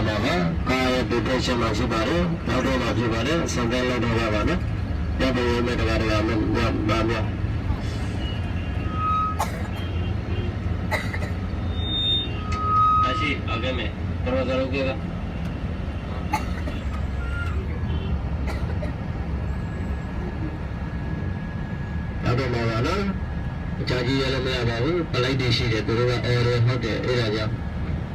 မှာပါကာယပိဋကရှင်မှာဖြစ်ပါတယ်နောက်တော့မှာဖြစ်ပါတယ်စံတဲ့လောက်တော့ပါနော်ရပါမယ်တရားမပါမြတ်အရှိအကဲမဲ့တော်တော်ကြကနောက်တော့မှာပါနော်အချာကြီးရလည်းမရပါဘူးပလိုက်တည်ရှိတယ်သူတို့ကအော်ရဟုတ်တယ်အဲ့ဒါကြောင့်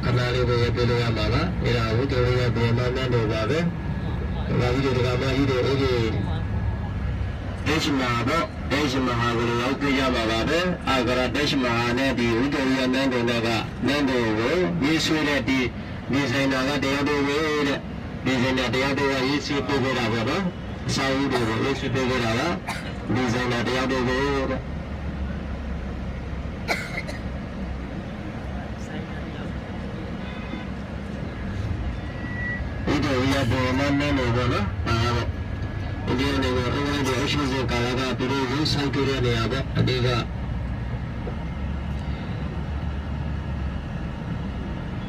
ခဏလေးပဲပြေလို့ရမှာပါအဲ့ဒါကိုကျွန်တော်ကပြန်မှန်းတော့ပါပဲဒါကြီးတွေကမှကြီးတွေအဲ့ဒီဒေရှမာတော့ဒေရှမာဟာကိုရောက်ပြရပါပါပဲအာဂရဒေရှမာနဲ့ဒီဥဒ္ဒရိယနန်းတော်ကနန်းတော်ကိုရေးဆွဲတဲ့ဒီဆိုင်နာကတရားတော်ပဲတဲ့ဒီဆိုင်နာတရားတော်ကရေးဆွဲပို့ခဲ့တာပေါ့နော်အစာဦးတွေကိုရေးဆွဲပို့ခဲ့တာကဒီဆိုင်နာတရားတော်ပဲတဲ့ပေါ်မှန်းနေလို့ပေါ့နော်ဒါတော့ဒီနေ့ကတော့အရှိစေကာလကပြည်သူ့ဆိုင်ကြတဲ့နေရာပေါ့အတိက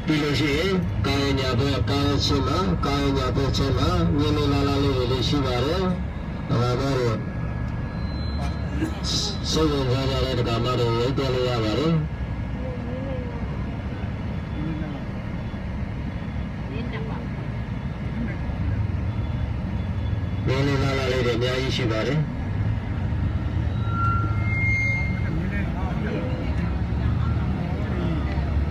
ပြီးလို့ရှိရင်ကာယညာဘက်ကာယချင်းမှာကာယညာဘက်ချင်းမှာမြင်နေလာလေးတွေရှိပါတယ်ဒါကတော့စေုံကြကြတဲ့ကမ္ဘာတွေပြောလို့ရပါတယ်နေနေလာလေးတွေအများကြီးရှိပါတယ်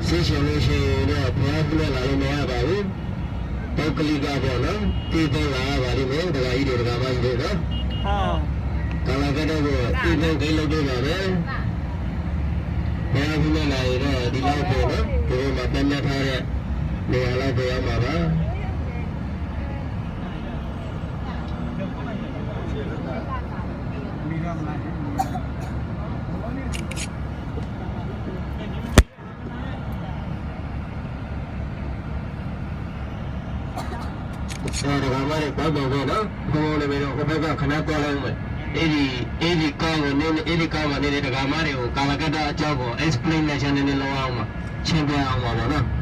ဆေးရှင်လို့ရှိရင်တော့ဘုရားပြလာလို့မရပါဘူးပုဂ္ဂလိကပေါ့နော်တည်သုံးလာပါလိမ့်မယ်ဒကာကြီးတွေဒကာမကြီးတွေနော်ကာလကတော့တည်သုံးကိလုပ်တော့ပါပဲဘုရားပြလာရင်တော့ဒီလောက်ပေါ့နော်ဒီမှာပြန်ရထားတဲ့နေရာလောက်ပြောရမှာပါဒါကမှလည်းပေါ့ပေါ့ပဲနော်ဘုံလည်းပဲတော့ဘက်ကခဏသွားလိုက်မယ်အဲ့ဒီကောင်းကနေအဲ့ဒီကောင်းကနေတက္ကမတွေကိုကာလကတ္တအကြောင်းကို explanation နဲ့လောက်အောင်မှာရှင်းပြအောင်ပါနော်